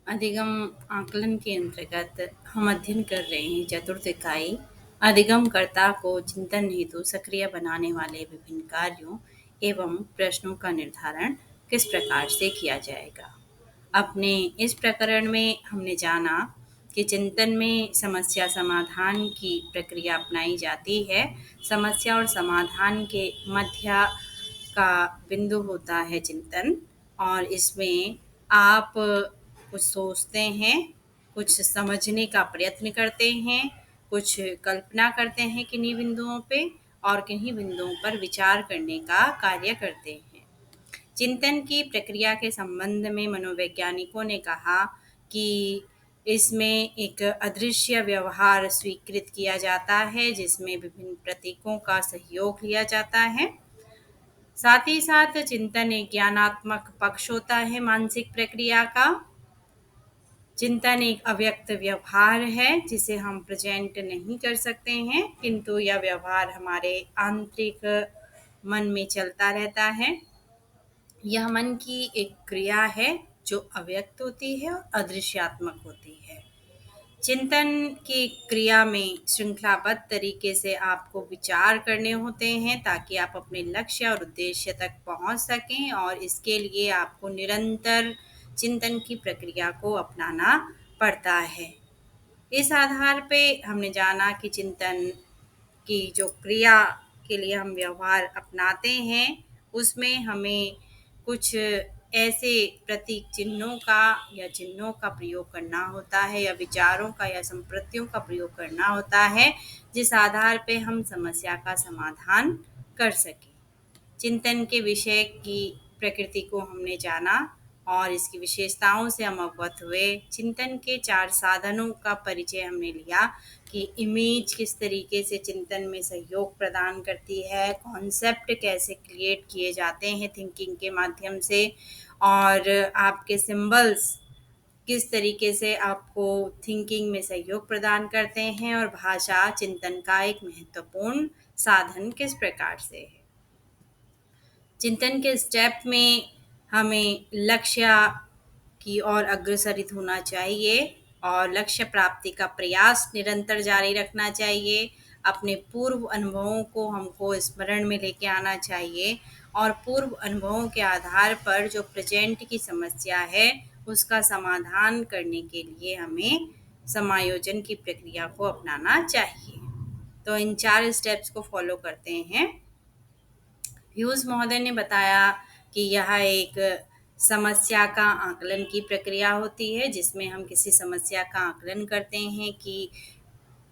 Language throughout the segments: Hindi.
अधिगम आकलन के अंतर्गत हम अध्ययन कर रहे हैं चतुर्थ इकाई अधिगमकर्ता को चिंतन हेतु सक्रिय बनाने वाले विभिन्न कार्यों एवं प्रश्नों का निर्धारण किस प्रकार से किया जाएगा। अपने इस प्रकरण में हमने जाना कि चिंतन में समस्या समाधान की प्रक्रिया अपनाई जाती है। समस्या और समाधान के मध्य का बिंदु होता है चिंतन, और इसमें आप कुछ सोचते हैं, कुछ समझने का प्रयत्न करते हैं, कुछ कल्पना करते हैं किन्हीं बिंदुओं पे, और किन्हीं बिंदुओं पर विचार करने का कार्य करते हैं। चिंतन की प्रक्रिया के संबंध में मनोवैज्ञानिकों ने कहा कि इसमें एक अदृश्य व्यवहार स्वीकृत किया जाता है, जिसमें विभिन्न प्रतीकों का सहयोग लिया जाता है। साथ ही साथ चिंतन एक ज्ञानात्मक पक्ष होता है मानसिक प्रक्रिया का। चिंतन एक अव्यक्त व्यवहार है जिसे हम प्रेजेंट नहीं कर सकते हैं, किंतु यह व्यवहार हमारे आंतरिक मन में चलता रहता है। यह मन की एक क्रिया है जो अव्यक्त होती है और अदृश्यात्मक होती है। चिंतन की क्रिया में श्रृंखलाबद्ध तरीके से आपको विचार करने होते हैं ताकि आप अपने लक्ष्य और उद्देश्य तक पहुंच सकें, और इसके लिए आपको निरंतर चिंतन की प्रक्रिया को अपनाना पड़ता है। इस आधार पे हमने जाना कि चिंतन की जो क्रिया के लिए हम व्यवहार अपनाते हैं, उसमें हमें कुछ ऐसे प्रतीक चिन्हों का या चिन्हों का प्रयोग करना होता है, या विचारों का या संप्रतियों का प्रयोग करना होता है, जिस आधार पे हम समस्या का समाधान कर सकें। चिंतन के विषय की प्रकृति को हमने जाना और इसकी विशेषताओं से हम अवगत हुए। चिंतन के 4 साधनों का परिचय हमने लिया कि इमेज किस तरीके से चिंतन में सहयोग प्रदान करती है, कॉन्सेप्ट कैसे क्रिएट किए जाते हैं थिंकिंग के माध्यम से, और आपके सिंबल्स किस तरीके से आपको थिंकिंग में सहयोग प्रदान करते हैं, और भाषा चिंतन का एक महत्वपूर्ण साधन किस प्रकार से है। चिंतन के स्टेप में हमें लक्ष्य की ओर अग्रसरित होना चाहिए और लक्ष्य प्राप्ति का प्रयास निरंतर जारी रखना चाहिए। अपने पूर्व अनुभवों को हमको स्मरण में लेके आना चाहिए, और पूर्व अनुभवों के आधार पर जो प्रेजेंट की समस्या है उसका समाधान करने के लिए हमें समायोजन की प्रक्रिया को अपनाना चाहिए। तो इन 4 स्टेप्स को फॉलो करते हैं। ह्यूज महोदय ने बताया कि यह एक समस्या का आकलन की प्रक्रिया होती है, जिसमें हम किसी समस्या का आकलन करते हैं कि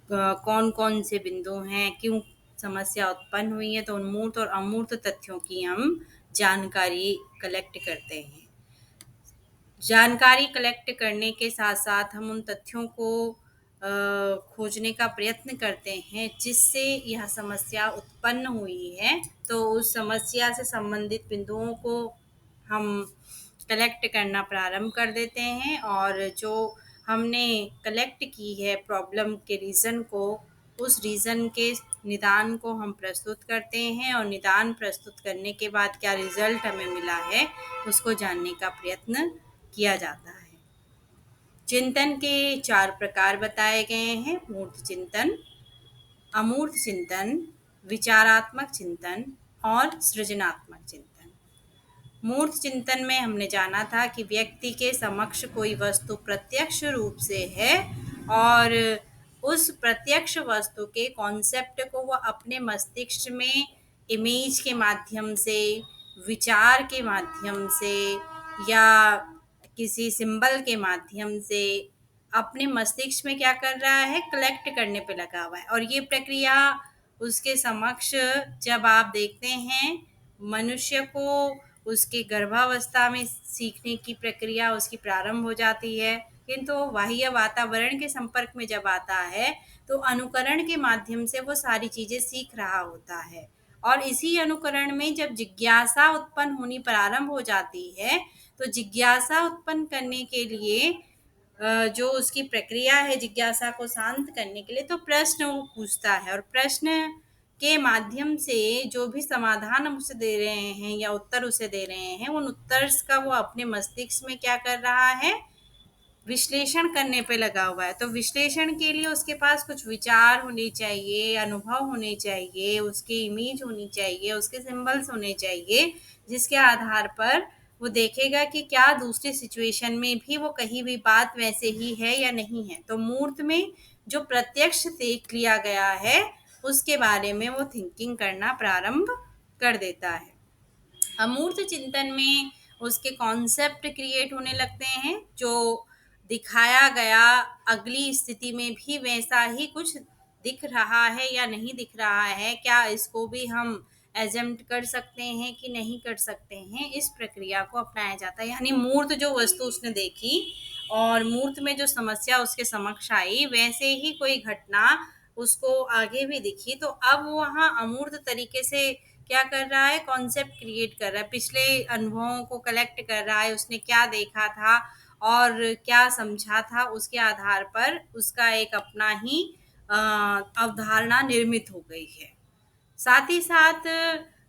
कौन कौन से बिंदु हैं, क्यों समस्या उत्पन्न हुई है, तो उन मूर्त और अमूर्त तथ्यों की हम जानकारी कलेक्ट करते हैं। जानकारी कलेक्ट करने के साथ साथ हम उन तथ्यों को खोजने का प्रयत्न करते हैं जिससे यह समस्या उत्पन्न हुई है। तो उस समस्या से संबंधित बिंदुओं को हम कलेक्ट करना प्रारंभ कर देते हैं, और जो हमने कलेक्ट की है प्रॉब्लम के रीज़न को, उस रीज़न के निदान को हम प्रस्तुत करते हैं, और निदान प्रस्तुत करने के बाद क्या रिज़ल्ट हमें मिला है उसको जानने का प्रयत्न किया जाता है। चिंतन के 4 प्रकार बताए गए हैं: मूर्त चिंतन, अमूर्त चिंतन, विचारात्मक चिंतन और सृजनात्मक चिंतन। मूर्त चिंतन में हमने जाना था कि व्यक्ति के समक्ष कोई वस्तु प्रत्यक्ष रूप से है, और उस प्रत्यक्ष वस्तु के कॉन्सेप्ट को वह अपने मस्तिष्क में इमेज के माध्यम से, विचार के माध्यम से, या किसी सिंबल के माध्यम से अपने मस्तिष्क में क्या कर रहा है, कलेक्ट करने पे लगा हुआ है। और ये प्रक्रिया उसके समक्ष जब आप देखते हैं, मनुष्य को उसके गर्भावस्था में सीखने की प्रक्रिया उसकी प्रारंभ हो जाती है, किंतु बाह्य वातावरण के संपर्क में जब आता है तो अनुकरण के माध्यम से वो सारी चीज़ें सीख रहा होता है। और इसी अनुकरण में जब जिज्ञासा उत्पन्न होनी प्रारंभ हो जाती है, तो जिज्ञासा उत्पन्न करने के लिए जो उसकी प्रक्रिया है जिज्ञासा को शांत करने के लिए, तो प्रश्न वो पूछता है, और प्रश्न के माध्यम से जो भी समाधान हम उसे दे रहे हैं या उत्तर उसे दे रहे हैं, उन उत्तर का वो अपने मस्तिष्क में क्या कर रहा है, विश्लेषण करने पे लगा हुआ है। तो विश्लेषण के लिए उसके पास कुछ विचार होने चाहिए, अनुभव होने चाहिए, उसकी इमेज होनी चाहिए, उसके सिंबल्स होने चाहिए, जिसके आधार पर वो देखेगा कि क्या दूसरी सिचुएशन में भी वो कही हुई बात वैसे ही है या नहीं है। तो मूर्त में जो प्रत्यक्ष देख लिया गया है, उसके बारे में वो थिंकिंग करना प्रारंभ कर देता है। अमूर्त चिंतन में उसके कॉन्सेप्ट क्रिएट होने लगते हैं, जो दिखाया गया अगली स्थिति में भी वैसा ही कुछ दिख रहा है या नहीं दिख रहा है, क्या इसको भी हम एजेम्प्ट कर सकते हैं कि नहीं कर सकते हैं, इस प्रक्रिया को अपनाया जाता है। यानी मूर्त जो वस्तु उसने देखी और मूर्त में जो समस्या उसके समक्ष आई, वैसे ही कोई घटना उसको आगे भी दिखी, तो अब वो वहाँ अमूर्त तरीके से क्या कर रहा है, कॉन्सेप्ट क्रिएट कर रहा है, पिछले अनुभवों को कलेक्ट कर रहा है, उसने क्या देखा था और क्या समझा था, उसके आधार पर उसका एक अपना ही अवधारणा निर्मित हो गई है। साथ ही साथ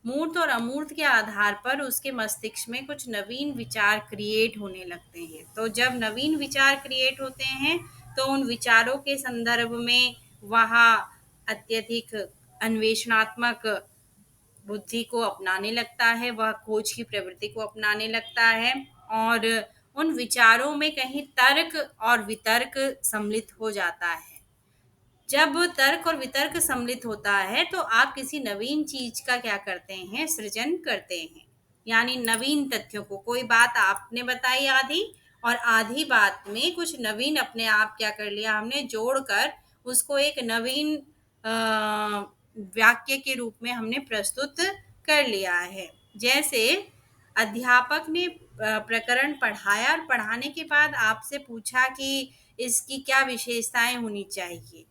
मूर्त और अमूर्त के आधार पर उसके मस्तिष्क में कुछ नवीन विचार क्रिएट होने लगते हैं। तो जब नवीन विचार क्रिएट होते हैं, तो उन विचारों के संदर्भ में वहाँ अत्यधिक अन्वेषणात्मक बुद्धि को अपनाने लगता है, वह खोज की प्रवृत्ति को अपनाने लगता है और उन विचारों में कहीं तर्क और वितर्क सम्मिलित हो जाता है। जब तर्क और वितर्क सम्मिलित होता है, तो आप किसी नवीन चीज का क्या करते हैं, सृजन करते हैं। यानी नवीन तथ्यों को, कोई बात आपने बताई आधी और आधी बात में कुछ नवीन अपने आप क्या कर लिया हमने, जोड़कर उसको एक नवीन वाक्य के रूप में हमने प्रस्तुत कर लिया है। जैसे अध्यापक ने प्रकरण पढ़ाया और पढ़ाने के बाद आपसे पूछा कि इसकी क्या विशेषताएं होनी चाहिए।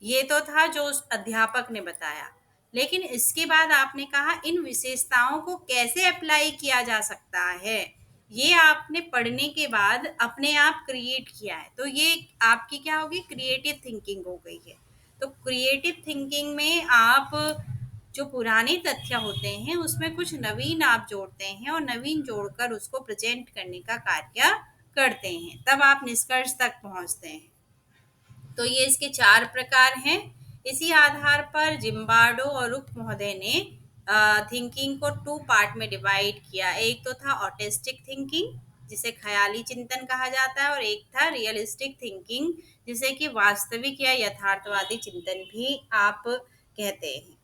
ये तो था जो उस अध्यापक ने बताया, लेकिन इसके बाद आपने कहा इन विशेषताओं को कैसे अप्लाई किया जा सकता है, ये आपने पढ़ने के बाद अपने आप क्रिएट किया है। तो ये आपकी क्या होगी, क्रिएटिव थिंकिंग हो गई है। तो क्रिएटिव थिंकिंग में आप जो पुराने तथ्य होते हैं उसमें कुछ नवीन आप जोड़ते हैं और नवीन जोड़कर उसको प्रेजेंट करने का कार्य करते हैं, तब आप निष्कर्ष तक पहुंचते हैं। तो ये इसके 4 प्रकार हैं। इसी आधार पर जिम्बार्डो और रुक महोदय ने थिंकिंग को 2 पार्ट में डिवाइड किया। एक तो था ऑटिस्टिक थिंकिंग, जिसे ख्याली चिंतन कहा जाता है, और एक था रियलिस्टिक थिंकिंग, जिसे कि वास्तविक या यथार्थवादी चिंतन भी आप कहते हैं।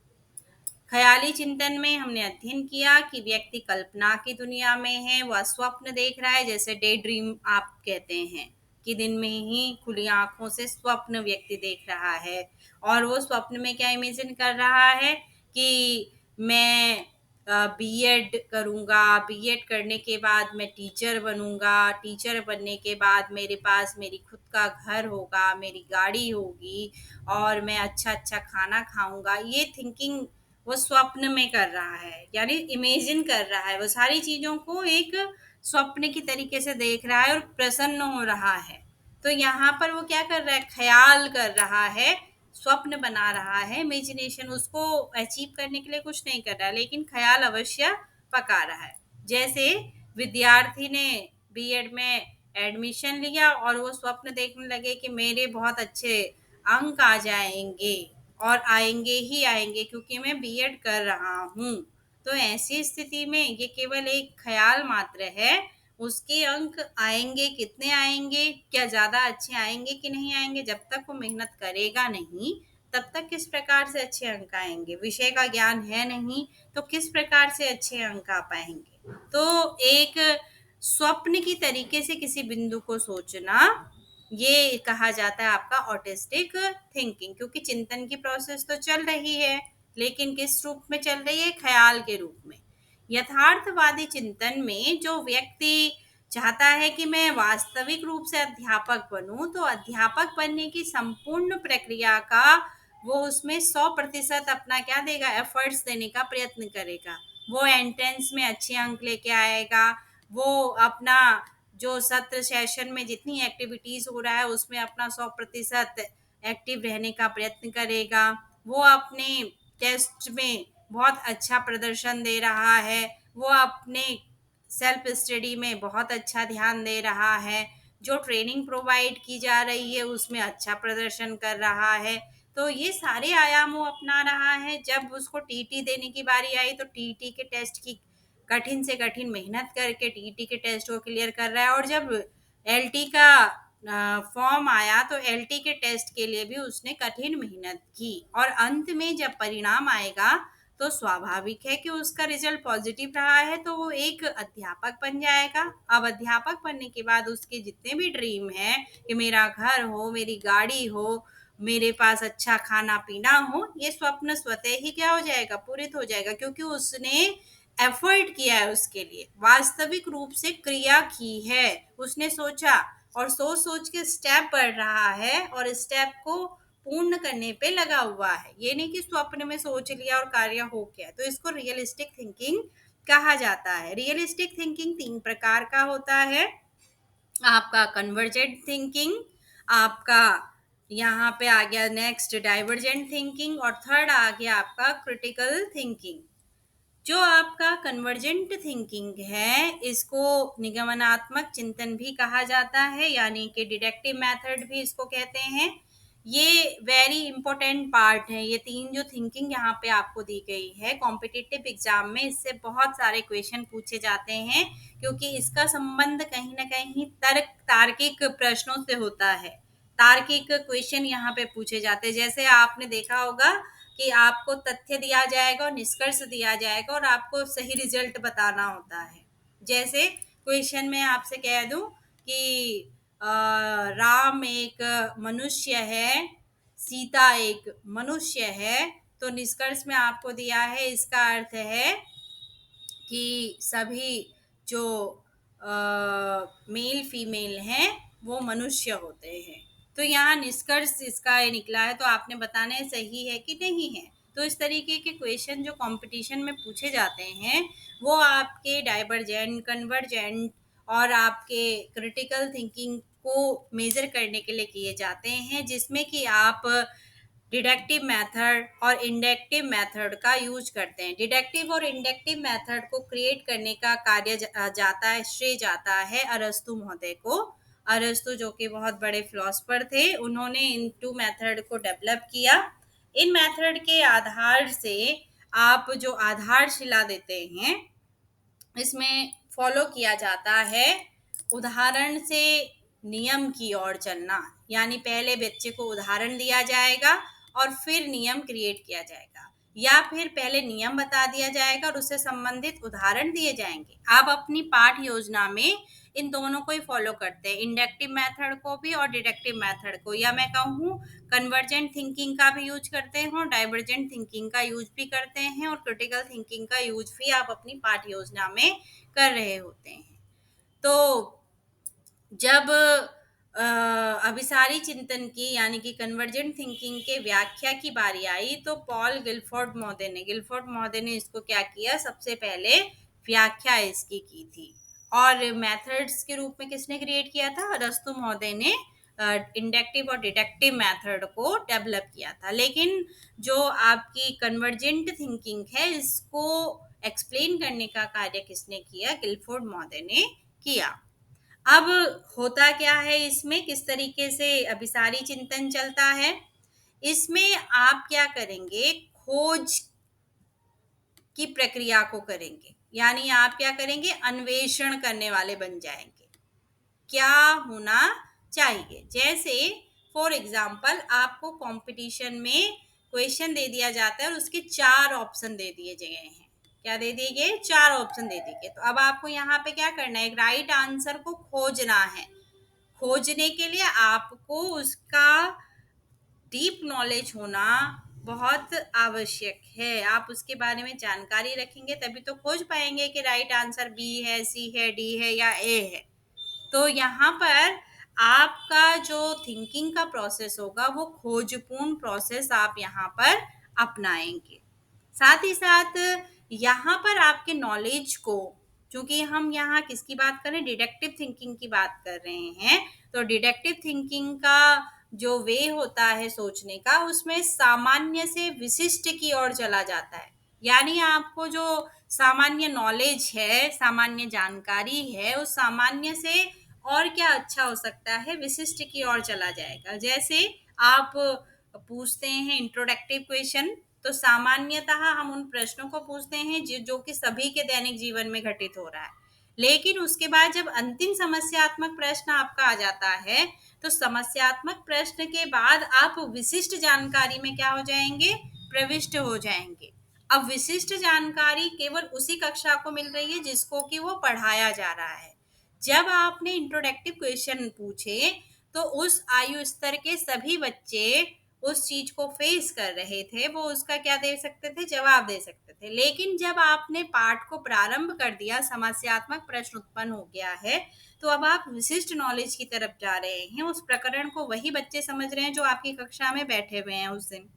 ख्याली चिंतन में हमने अध्ययन किया कि व्यक्ति कल्पना की दुनिया में है, वह स्वप्न देख रहा है, जैसे डे ड्रीम आप कहते हैं कि दिन में ही खुली आंखों से स्वप्न व्यक्ति देख रहा है, और वो स्वप्न में क्या इमेजिन कर रहा है कि मैं बीएड करूँगा, बीएड करने के बाद मैं टीचर बनूँगा, टीचर बनने के बाद मेरे पास मेरी खुद का घर होगा, मेरी गाड़ी होगी और मैं अच्छा अच्छा खाना खाऊंगा। ये थिंकिंग वो स्वप्न में कर रहा है, यानी इमेजिन कर रहा है, वो सारी चीज़ों को एक स्वप्न की तरीके से देख रहा है और प्रसन्न हो रहा है। तो यहाँ पर वो क्या कर रहा है, ख्याल कर रहा है, स्वप्न बना रहा है, इमेजिनेशन उसको अचीव करने के लिए कुछ नहीं कर रहा है, लेकिन ख्याल अवश्य पका रहा है। जैसे विद्यार्थी ने बीएड में एडमिशन लिया और वो स्वप्न देखने लगे कि मेरे बहुत अच्छे अंक आ जाएंगे और आएंगे ही आएंगे क्योंकि मैं बीएड कर रहा हूँ। तो ऐसी स्थिति में ये केवल एक ख्याल मात्र है। उसके अंक आएंगे, कितने आएंगे, क्या ज़्यादा अच्छे आएंगे कि नहीं आएंगे, जब तक वो मेहनत करेगा नहीं तब तक किस प्रकार से अच्छे अंक आएंगे। विषय का ज्ञान है नहीं तो किस प्रकार से अच्छे अंक आ पाएंगे। तो एक स्वप्न की तरीके से किसी बिंदु को सोचना, ये कहा जाता है आपका ऑटिस्टिक थिंकिंग, क्योंकि चिंतन की प्रोसेस तो चल रही है, लेकिन किस रूप में चल रही है, ख्याल के रूप में। यथार्थवादी चिंतन में जो व्यक्ति चाहता है कि मैं वास्तविक रूप से अध्यापक बनूं, तो अध्यापक बनने की संपूर्ण प्रक्रिया का वो उसमें 100% अपना क्या देगा, एफर्ट्स देने का प्रयत्न करेगा। वो एंट्रेंस में अच्छे अंक लेके आएगा, वो अपना जो सत्र सेशन में जितनी एक्टिविटीज हो रहा है उसमें अपना 100% एक्टिव रहने का प्रयत्न करेगा। वो अपने टेस्ट में बहुत अच्छा प्रदर्शन दे रहा है, वो अपने सेल्फ स्टडी में बहुत अच्छा ध्यान दे रहा है, जो ट्रेनिंग प्रोवाइड की जा रही है उसमें अच्छा प्रदर्शन कर रहा है। तो ये सारे आयाम वो अपना रहा है। जब उसको टीटी देने की बारी आई तो टीटी के टेस्ट की कठिन से कठिन मेहनत करके टीटी के टेस्ट को क्लियर कर रहा है, और जब एलटी का फॉर्म आया तो एलटी के टेस्ट के लिए भी उसने कठिन मेहनत की, और अंत में जब परिणाम आएगा तो स्वाभाविक है कि उसका रिजल्ट पॉजिटिव रहा है तो वो एक अध्यापक बन जाएगा। अब अध्यापक बनने के बाद उसके जितने भी ड्रीम है कि मेरा घर हो, मेरी गाड़ी हो, मेरे पास अच्छा खाना पीना हो, ये स्वप्न स्वतः ही क्या हो जाएगा, पूरित हो जाएगा, क्योंकि उसने एफर्ट किया है, उसके लिए वास्तविक रूप से क्रिया की है। उसने सोचा और सोच सोच के स्टेप बढ़ रहा है और स्टेप को पूर्ण करने पे लगा हुआ है। ये नहीं कि स्वप्न में सोच लिया और कार्य हो गया। तो इसको रियलिस्टिक थिंकिंग कहा जाता है। रियलिस्टिक थिंकिंग 3 प्रकार का होता है। आपका कन्वर्जेंट थिंकिंग, आपका यहाँ पे आ गया नेक्स्ट डाइवर्जेंट थिंकिंग, और थर्ड आ गया आपका क्रिटिकल थिंकिंग। जो आपका कन्वर्जेंट थिंकिंग है इसको निगमनात्मक चिंतन भी कहा जाता है, यानी कि डिडक्टिव मेथड भी इसको कहते हैं। ये वेरी इंपॉर्टेंट पार्ट है। ये 3 जो थिंकिंग यहाँ पे आपको दी गई है कॉम्पिटिटिव एग्जाम में, इससे बहुत सारे क्वेश्चन पूछे जाते हैं, क्योंकि इसका संबंध कहीं ना कहीं तार्किक प्रश्नों से होता है। तार्किक क्वेश्चन यहाँ पे पूछे जाते हैं। जैसे आपने देखा होगा कि आपको तथ्य दिया जाएगा और निष्कर्ष दिया जाएगा और आपको सही रिजल्ट बताना होता है। जैसे क्वेश्चन में आपसे कह दूं कि राम एक मनुष्य है, सीता एक मनुष्य है, तो निष्कर्ष में आपको दिया है इसका अर्थ है कि सभी जो मेल फीमेल हैं वो मनुष्य होते हैं। तो यहाँ निष्कर्ष इसका ये निकला है, तो आपने बताना है सही है कि नहीं है। तो इस तरीके के क्वेश्चन जो कंपटीशन में पूछे जाते हैं वो आपके डाइवर्जेंट, कन्वर्जेंट और आपके क्रिटिकल थिंकिंग को मेजर करने के लिए किए जाते हैं, जिसमें कि आप डिडक्टिव मेथड और इंडक्टिव मेथड का यूज करते हैं। डिडक्टिव और इंडक्टिव मेथड को क्रिएट करने का कार्य जाता है, श्रेय जाता है अरस्तु महोदय को। अरस्तु जो कि बहुत बड़े फिलोसफर थे, उन्होंने इन 2 मेथड को डेवलप किया। इन मेथड के आधार से आप जो आधारशिला देते हैं इसमें फॉलो किया जाता है उदाहरण से नियम की ओर चलना, यानी पहले बच्चे को उदाहरण दिया जाएगा और फिर नियम क्रिएट किया जाएगा, या फिर पहले नियम बता दिया जाएगा और उससे संबंधित उदाहरण दिए जाएंगे। आप अपनी पाठ योजना में इन दोनों को ही फॉलो करते हैं, इंडक्टिव मेथड को भी और डिडक्टिव मेथड को, या मैं कहूँ कन्वर्जेंट थिंकिंग का भी यूज करते हैं और डाइवर्जेंट थिंकिंग का यूज भी करते हैं, और क्रिटिकल थिंकिंग का यूज भी आप अपनी पाठ योजना में कर रहे होते हैं। तो जब अभिसारी चिंतन की यानी कि कन्वर्जेंट थिंकिंग के व्याख्या की बारी आई तो गिलफोर्ड महोदय ने इसको क्या किया, सबसे पहले व्याख्या इसकी की थी। और मेथड्स के रूप में किसने क्रिएट किया था, अरस्तु महोदय ने इंडक्टिव और डिडक्टिव मेथड को डेवलप किया था। लेकिन जो आपकी कन्वर्जेंट थिंकिंग है इसको एक्सप्लेन करने का कार्य किसने किया, गिलफोर्ड महोदय ने किया। अब होता क्या है इसमें, किस तरीके से अभिसारी चिंतन चलता है, इसमें आप क्या करेंगे, खोज की प्रक्रिया को करेंगे, यानी आप क्या करेंगे, अन्वेषण करने वाले बन जाएंगे क्या होना चाहिए। जैसे फॉर एग्जाम्पल आपको कंपटीशन में क्वेश्चन दे दिया जाता है और उसके 4 ऑप्शन दे दिए गए हैं। क्या दे दिए गए, 4 ऑप्शन दे दिए गए। तो अब आपको यहाँ पे क्या करना है, एक राइट आंसर को खोजना है। खोजने के लिए आपको उसका डीप नॉलेज होना बहुत आवश्यक है। आप उसके बारे में जानकारी रखेंगे तभी तो खोज पाएंगे कि राइट आंसर बी है, सी है, डी है या ए है। तो यहाँ पर आपका जो थिंकिंग का प्रोसेस होगा वो खोजपूर्ण प्रोसेस आप यहाँ पर अपनाएंगे। साथ ही साथ यहाँ पर आपके नॉलेज को, क्योंकि हम यहाँ किसकी बात कर रहे हैं, डिडक्टिव थिंकिंग की बात कर रहे हैं, तो डिडक्टिव थिंकिंग का जो वे होता है सोचने का, उसमें सामान्य से विशिष्ट की ओर चला जाता है। यानी आपको जो सामान्य नॉलेज है, सामान्य जानकारी है, उस सामान्य से और क्या अच्छा हो सकता है, विशिष्ट की ओर चला जाएगा। जैसे आप पूछते हैं इंट्रोडक्टिव क्वेश्चन, तो सामान्यतः हम उन प्रश्नों को पूछते हैं जो कि सभी के दैनिक जीवन में घटित हो रहा है। लेकिन उसके बाद जब अंतिम समस्यात्मक प्रश्न आपका आ जाता है, तो समस्यात्मक प्रश्न के बाद आप विशिष्ट जानकारी में क्या हो जाएंगे, प्रविष्ट हो जाएंगे। अब विशिष्ट जानकारी केवल उसी कक्षा को मिल रही है जिसको कि वो पढ़ाया जा रहा है। जब आपने इंट्रोडक्टिव क्वेश्चन पूछे, तो उस आयु स्तर के सभी बच्चे उस चीज को फेस कर रहे थे, वो उसका क्या दे सकते थे, जवाब दे सकते थे। लेकिन जब आपने पाठ को प्रारंभ कर दिया, समस्यात्मक प्रश्न उत्पन्न हो गया है, तो अब आप विशिष्ट नॉलेज की तरफ जा रहे हैं। उस प्रकरण को वही बच्चे समझ रहे हैं जो आपकी कक्षा में बैठे हुए हैं उस दिन।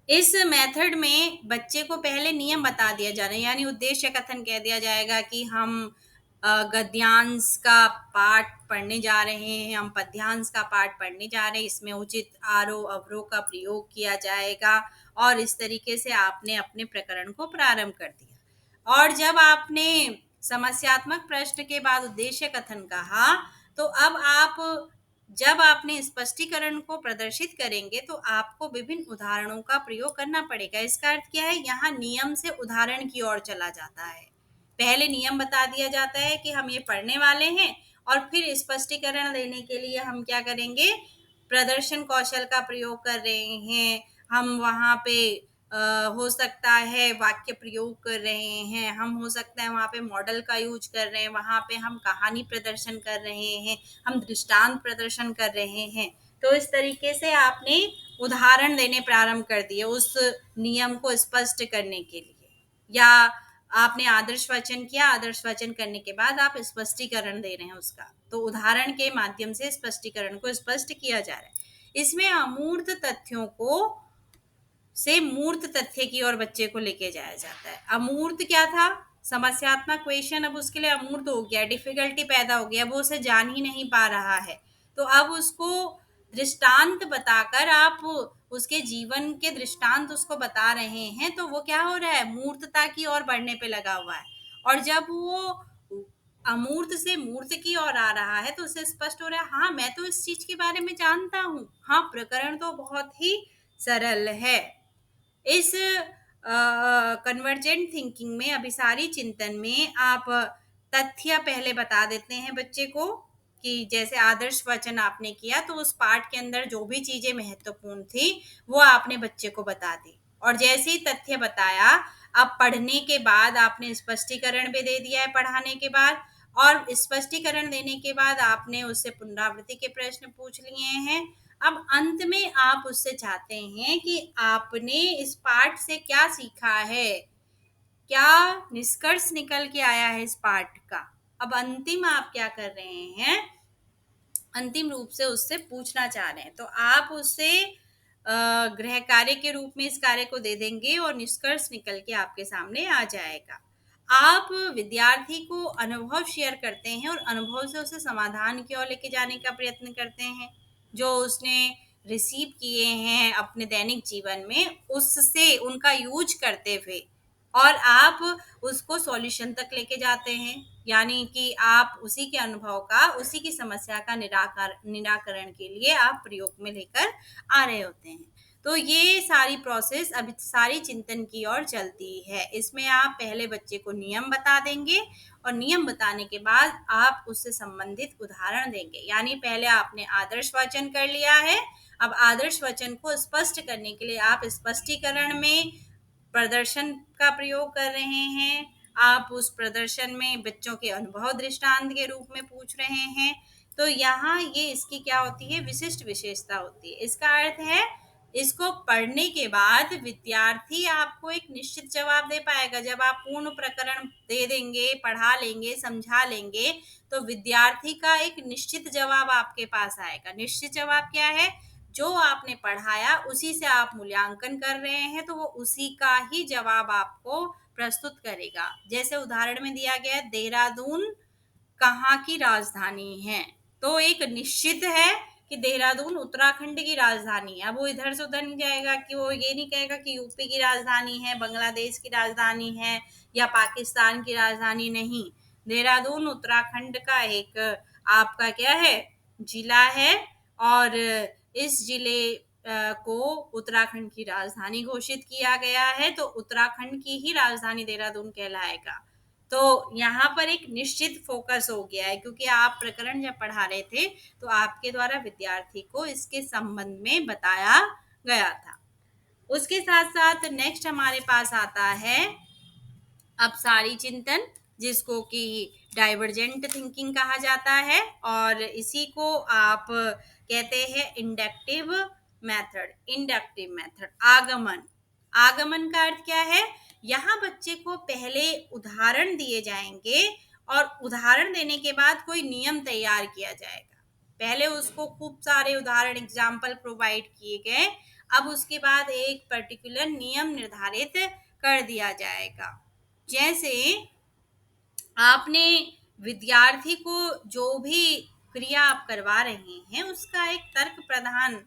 इस मेथड में बच्चे को पहले नियम बता दिया जा रहा है, यानी उद्देश्य कथन कह दिया जाएगा कि हम गद्यांश का पाठ पढ़ने जा रहे हैं, हम पद्यांश का पाठ पढ़ने जा रहे हैं, इसमें उचित आरोह अवरोह का प्रयोग किया जाएगा। और इस तरीके से आपने अपने प्रकरण को प्रारंभ कर दिया। और जब आपने समस्यात्मक प्रश्न के बाद उद्देश्य कथन कहा, तो अब आप जब आपने स्पष्टीकरण को प्रदर्शित करेंगे, तो आपको विभिन्न उदाहरणों का प्रयोग करना पड़ेगा। इसका अर्थ क्या है, यहाँ नियम से उदाहरण की ओर चला जाता है। पहले नियम बता दिया जाता है कि हम ये पढ़ने वाले हैं, और फिर स्पष्टीकरण देने के लिए हम क्या करेंगे, प्रदर्शन कौशल का प्रयोग कर रहे हैं। हम वहाँ पे हो सकता है वाक्य प्रयोग कर रहे हैं, हम हो सकता है वहाँ पे मॉडल का यूज कर रहे हैं, वहाँ पे हम कहानी प्रदर्शन कर रहे हैं, हम दृष्टांत प्रदर्शन कर रहे हैं। तो इस तरीके से आपने उदाहरण देने प्रारंभ कर दिए उस नियम को स्पष्ट करने के लिए। या आपने आदर्श वचन किया, आदर्श वचन करने के बाद आप स्पष्टीकरण दे रहे हैं उसका, तो उदाहरण के माध्यम से स्पष्टीकरण को स्पष्ट किया जा रहा है। इसमें अमूर्त तथ्यों को से मूर्त तथ्य की ओर बच्चे को लेके जाया जाता है। अमूर्त क्या था, समस्यात्मक क्वेश्चन अब उसके लिए अमूर्त हो गया, डिफिकल्टी पैदा हो गया, वो उसे जान ही नहीं पा रहा है। तो अब उसको दृष्टांत बताकर आप उसके जीवन के दृष्टांत उसको बता रहे हैं, तो वो क्या हो रहा है, मूर्तता की ओर बढ़ने पे लगा हुआ है। और जब वो अमूर्त से मूर्त की ओर आ रहा है, तो उसे स्पष्ट हो रहा है, हाँ मैं तो इस चीज के बारे में जानता हूँ, हाँ प्रकरण तो बहुत ही सरल है। इस कन्वर्जेंट थिंकिंग में, अभिसारी चिंतन में, आप तथ्य पहले बता देते हैं बच्चे को, कि जैसे आदर्श वचन आपने किया, तो उस पाठ के अंदर जो भी चीजें महत्वपूर्ण थी वो आपने बच्चे को बता दी। और जैसे ही तथ्य बताया, अब पढ़ने के बाद आपने स्पष्टीकरण भी दे दिया है पढ़ाने के बाद। और स्पष्टीकरण देने के बाद आपने उससे पुनरावृत्ति के प्रश्न पूछ लिए हैं। अब अंत में आप उससे चाहते हैं कि आपने इस पाठ से क्या सीखा है, क्या निष्कर्ष निकल के आया है इस पाठ का। अब अंतिम आप क्या कर रहे हैं, अंतिम रूप से उससे पूछना चाह रहे हैं, तो आप उससे गृह कार्य के रूप में इस कार्य को दे देंगे और निष्कर्ष निकल के आपके सामने आ जाएगा। आप विद्यार्थी को अनुभव शेयर करते हैं और अनुभव से उसे समाधान की ओर लेके जाने का प्रयत्न करते हैं, जो उसने रिसीव किए हैं अपने दैनिक जीवन में, उससे उनका यूज करते हुए, और आप उसको सॉल्यूशन तक लेके जाते हैं। यानी कि आप उसी के अनुभव का, उसी की समस्या का निराकरण के लिए आप प्रयोग में लेकर आ रहे होते हैं। तो ये सारी प्रोसेस अभी सारी चिंतन की ओर चलती है। इसमें आप पहले बच्चे को नियम बता देंगे, और नियम बताने के बाद आप उससे संबंधित उदाहरण देंगे। यानी पहले आपने आदर्श वाचन कर लिया है, अब आदर्श वचन को स्पष्ट करने के लिए आप स्पष्टीकरण में प्रदर्शन का प्रयोग कर रहे हैं। आप उस प्रदर्शन में बच्चों के अनुभव दृष्टांत के रूप में पूछ रहे हैं। तो यहाँ ये इसकी क्या होती है, विशिष्ट विशेषता होती है। इसका अर्थ है, इसको पढ़ने के बाद विद्यार्थी आपको एक निश्चित जवाब दे पाएगा। जब आप पूर्ण प्रकरण दे देंगे, पढ़ा लेंगे, समझा लेंगे, तो विद्यार्थी का एक निश्चित जवाब आपके पास आएगा। निश्चित जवाब क्या है, जो आपने पढ़ाया उसी से आप मूल्यांकन कर रहे हैं, तो वो उसी का ही जवाब आपको प्रस्तुत करेगा। जैसे उदाहरण में दिया गया है, देहरादून कहाँ की राजधानी है, तो एक निश्चित है कि देहरादून उत्तराखंड की राजधानी है। अब वो इधर से उधर नहीं जाएगा, कि वो ये नहीं कहेगा कि यूपी की राजधानी है, बांग्लादेश की राजधानी है, या पाकिस्तान की राजधानी, नहीं। देहरादून उत्तराखंड का एक आपका क्या है, जिला है, और इस जिले को उत्तराखंड की राजधानी घोषित किया गया है, तो उत्तराखंड की ही राजधानी देहरादून कहलाएगा। तो यहाँ पर एक निश्चित फोकस हो गया है, क्योंकि आप प्रकरण जब पढ़ा रहे थे तो आपके द्वारा विद्यार्थी को इसके संबंध में बताया गया था। उसके साथ साथ नेक्स्ट हमारे पास आता है अपसारी चिंतन, जिसको कि डाइवर्जेंट थिंकिंग कहा जाता है, और इसी को आप कहते हैं इंडक्टिव मेथड आगमन। आगमन का अर्थ क्या है, यहाँ बच्चे को पहले उदाहरण दिए जाएंगे और उदाहरण देने के बाद कोई नियम तैयार किया जाएगा। पहले उसको खूब सारे उदाहरण एग्जाम्पल प्रोवाइड किए गए, अब उसके बाद एक पर्टिकुलर नियम निर्धारित कर दिया जाएगा। जैसे आपने विद्यार्थी को जो भी क्रिया आप करवा रहे हैं उसका एक तर्क प्रधान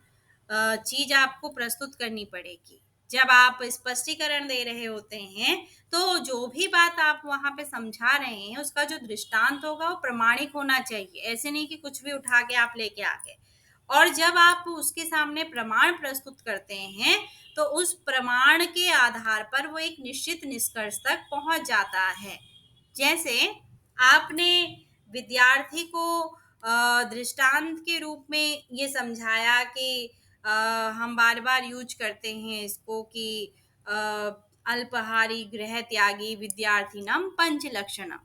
चीज आपको प्रस्तुत करनी पड़ेगी। जब आप स्पष्टीकरण दे रहे होते हैं तो जो भी बात आप वहां पे समझा रहे हैं उसका जो दृष्टांत होगा वो प्रमाणिक होना चाहिए। ऐसे नहीं कि कुछ भी उठा के आप लेके आ गए। और जब आप उसके सामने प्रमाण प्रस्तुत करते हैं तो उस प्रमाण के आधार पर वो एक निश्चित निष्कर्ष तक पहुंच जाता है। जैसे आपने विद्यार्थी को दृष्टांत के रूप में ये समझाया कि अ, हम बार बार यूज करते हैं इसको कि अ, अल्पाहारी गृह त्यागी विद्यार्थिनम पंच लक्षणम।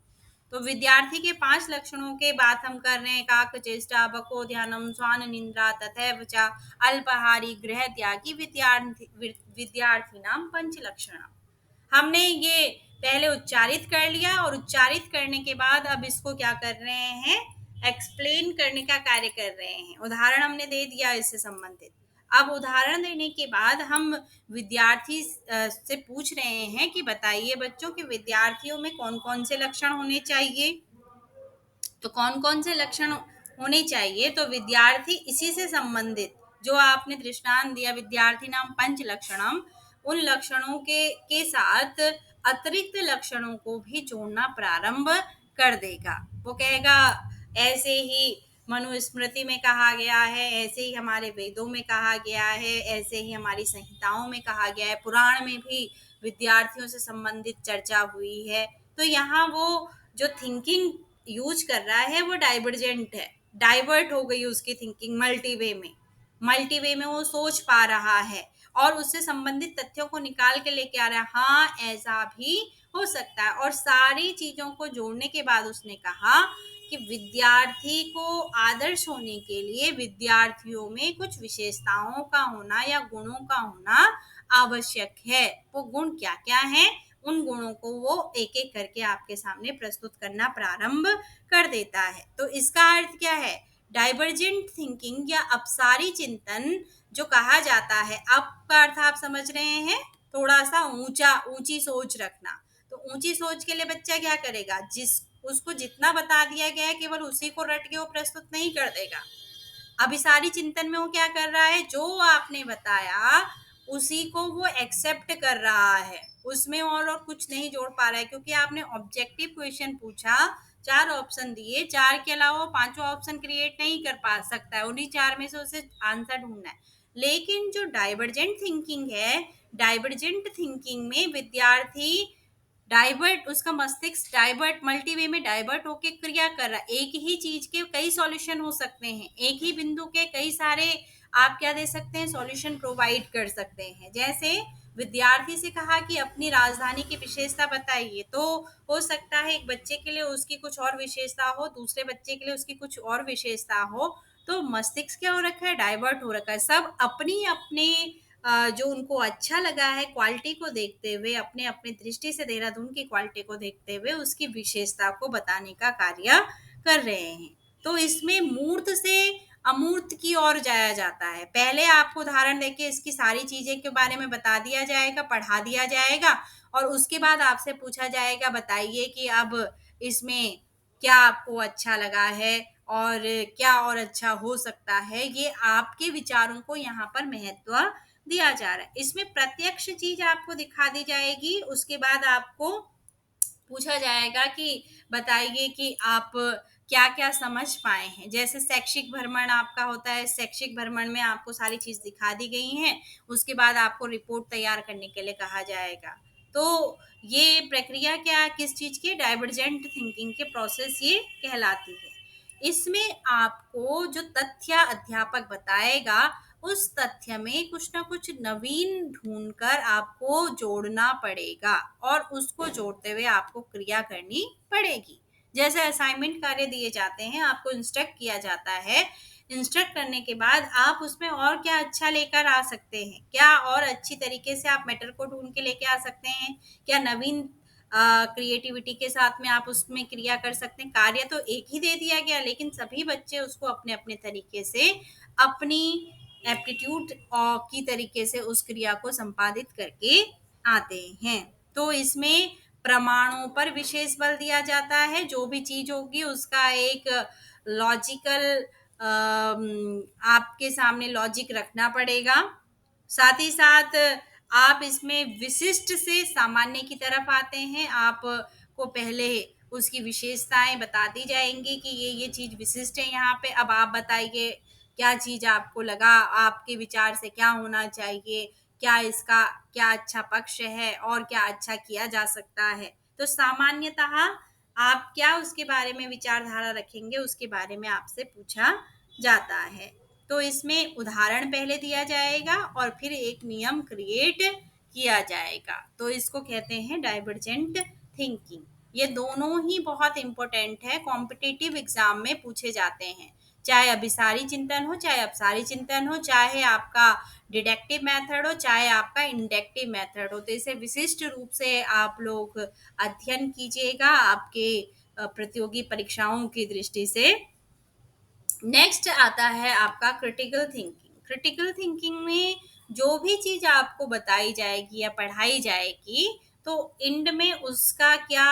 तो विद्यार्थी के 5 लक्षणों के बात हम कर रहे हैं, काक चेष्टा बको ध्यानम स्वान निंद्रा तथैव च अल्पाहारी गृह त्यागी विद्यार्थिनाम पंच लक्षणम। हमने ये पहले उच्चारित कर लिया और उच्चारित करने के बाद अब इसको क्या कर रहे हैं, एक्सप्लेन करने का कार्य कर रहे हैं। उदाहरण हमने दे दिया इससे संबंधित। अब उदाहरण देने के बाद हम विद्यार्थी से पूछ रहे हैं कि बताइए बच्चों कि विद्यार्थियों में कौन कौन से लक्षण होने चाहिए। तो कौन कौन से लक्षण होने चाहिए, तो विद्यार्थी इसी से संबंधित जो आपने दृष्टांत दिया विद्यार्थी नाम पंच लक्षणम, उन लक्षणों के साथ अतिरिक्त लक्षणों को भी जोड़ना प्रारंभ कर देगा। वो कहेगा ऐसे ही मनुस्मृति में कहा गया है, ऐसे ही हमारे वेदों में कहा गया है, ऐसे ही हमारी संहिताओं में कहा गया है, पुराण में भी विद्यार्थियों से संबंधित चर्चा हुई है। तो यहाँ वो जो थिंकिंग यूज कर रहा है वो डाइवर्जेंट है, डाइवर्ट हो गई उसकी थिंकिंग मल्टीवे में वो सोच पा रहा है और उससे संबंधित तथ्यों को निकाल के लेके आ रहा है। हाँ ऐसा भी हो सकता है। और सारी चीजों को जोड़ने के बाद उसने कहा कि विद्यार्थी को आदर्श होने के लिए विद्यार्थियों में कुछ विशेषताओं का होना या गुणों का होना आवश्यक है। वो गुण क्या क्या है, उन गुणों को वो एक एक करके आपके सामने प्रस्तुत करना प्रारंभ कर देता है। तो इसका अर्थ क्या है, डाइवर्जेंट थिंकिंग या अपसारी चिंतन जो कहा जाता है, अब का अर्थ आप समझ रहे हैं, थोड़ा सा ऊंची सोच रखना। तो ऊंची सोच के लिए बच्चा क्या करेगा, उसको जितना बता दिया गया है केवल उसी को रट के वो प्रस्तुत नहीं कर देगा। अभिसारी चिंतन में वो क्या कर रहा है, जो आपने बताया उसी को वो एक्सेप्ट कर रहा है, उसमें और कुछ नहीं जोड़ पा रहा है। क्योंकि आपने ऑब्जेक्टिव क्वेश्चन पूछा, 4 ऑप्शन दिए, 4 के अलावा 5वां ऑप्शन क्रिएट नहीं कर पा सकता है, उन्हीं 4 में से उसे आंसर ढूंढना है। लेकिन जो डाइवर्जेंट थिंकिंग है, डाइवर्जेंट थिंकिंग में विद्यार्थी डाइवर्ट, उसका मस्तिष्क डाइवर्ट, मल्टीवे में डाइवर्ट होके क्रिया कर रहा है। एक ही चीज के कई सॉल्यूशन हो सकते हैं, एक ही बिंदु के कई सारे आप क्या दे सकते हैं, सॉल्यूशन प्रोवाइड कर सकते हैं। जैसे विद्यार्थी से कहा कि अपनी राजधानी की विशेषता बताइए, तो हो सकता है एक बच्चे के लिए उसकी कुछ और विशेषता हो, दूसरे बच्चे के लिए उसकी कुछ और विशेषता हो। तो मस्तिष्क क्या हो रखा है, डाइवर्ट हो रखा है। सब अपनी अपने जो उनको अच्छा लगा है क्वालिटी को देखते हुए, अपने अपने दृष्टि से देहरादून की क्वालिटी को देखते हुए उसकी विशेषता को बताने का कार्य कर रहे हैं। तो इसमें मूर्त से अमूर्त की ओर जाया जाता है। पहले आपको उदाहरण देके इसकी सारी चीजें के बारे में बता दिया जाएगा, पढ़ा दिया जाएगा, और उसके बाद आपसे पूछा जाएगा बताइए कि अब इसमें क्या आपको अच्छा लगा है और क्या और अच्छा हो सकता है। ये आपके विचारों को यहाँ पर महत्व दिया जा रहा है। इसमें प्रत्यक्ष चीज आपको दिखा दी जाएगी, उसके बाद आपको पूछा जाएगा कि बताइए कि आप क्या-क्या समझ पाए हैं। जैसे शैक्षिक भ्रमण आपका होता है, शैक्षिक भ्रमण में आपको सारी चीज़ दिखा दी गई हैं, उसके बाद आपको रिपोर्ट तैयार करने के लिए कहा जाएगा। तो ये प्रक्रिया क्या किस चीज़ की डाइवर्जेंट थिंकिंग के प्रोसेस ये कहलाती है। इसमें आपको जो तथ्य अध्यापक बताएगा, उस तथ्य में कुछ ना कुछ नवीन ढूँढकर आपको जोड़ना पड़ेगा और उसको जोड़ते हुए आपको क्रिया करनी पड़ेगी। जैसे असाइनमेंट कार्य दिए जाते हैं, आपको इंस्ट्रक्ट किया जाता है, इंस्ट्रक्ट करने के बाद आप उसमें और क्या अच्छा लेकर आ सकते हैं? क्या और अच्छी तरीके से आप मैटर को ढूँढ के लेके आ सकते हैं? क्या नवीन क्रिएटिविटी के साथ में आप उसमें क्रिया कर सकते हैं? कार्य तो एक ही दे दिया गया, लेकिन सभी बच्चे उसको अपने-अपने तरीके से अपनी एप्टीट्यूड की तरीके से उस क्रिया को संपादित करके आते हैं। तो इसमें प्रमाणों पर विशेष बल दिया जाता है, जो भी चीज़ होगी उसका एक लॉजिकल आपके सामने लॉजिक रखना पड़ेगा। साथ ही साथ आप इसमें विशिष्ट से सामान्य की तरफ आते हैं। आप को पहले उसकी विशेषताएँ बता दी जाएँगी कि ये चीज़ विशिष्ट है यहाँ पे। अब आप बताइए क्या चीज़ आपको लगा, आपके विचार से क्या होना चाहिए? क्या इसका क्या अच्छा पक्ष है और क्या अच्छा किया जा सकता है? तो सामान्यतः आप क्या उसके बारे में विचारधारा रखेंगे, उसके बारे में आपसे पूछा जाता है। तो इसमें उदाहरण पहले दिया जाएगा और फिर एक नियम क्रिएट किया जाएगा। तो इसको कहते हैं डाइवर्जेंट थिंकिंग। ये दोनों ही बहुत इम्पोर्टेंट है, कॉम्पिटिटिव एग्ज़ाम में पूछे जाते हैं। चाहे अभिसारी चिंतन हो, चाहे अपसारी चिंतन हो, चाहे आपका डिडक्टिव मेथड हो, चाहे आपका इंडक्टिव मेथड हो। तो इसे विशिष्ट रूप से आप लोग अध्ययन कीजिएगा आपके प्रतियोगी परीक्षाओं की दृष्टि से। नेक्स्ट आता है आपका क्रिटिकल थिंकिंग। क्रिटिकल थिंकिंग में जो भी चीज़ आपको बताई जाएगी या पढ़ाई जाएगी, तो एंड में उसका क्या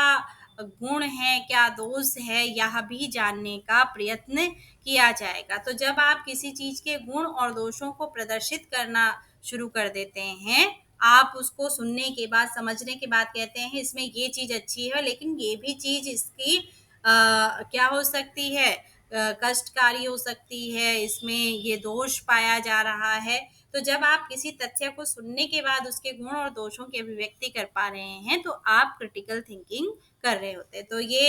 गुण है, क्या दोष है, यह भी जानने का प्रयत्न किया जाएगा। तो जब आप किसी चीज़ के गुण और दोषों को प्रदर्शित करना शुरू कर देते हैं, आप उसको सुनने के बाद, समझने के बाद कहते हैं इसमें ये चीज़ अच्छी है, लेकिन ये भी चीज़ इसकी क्या हो सकती है, कष्टकारी हो सकती है, इसमें ये दोष पाया जा रहा है। तो जब आप किसी तथ्य को सुनने के बाद उसके गुण और दोषों की अभिव्यक्ति कर पा रहे हैं, तो आप क्रिटिकल थिंकिंग कर रहे होते हैं। तो ये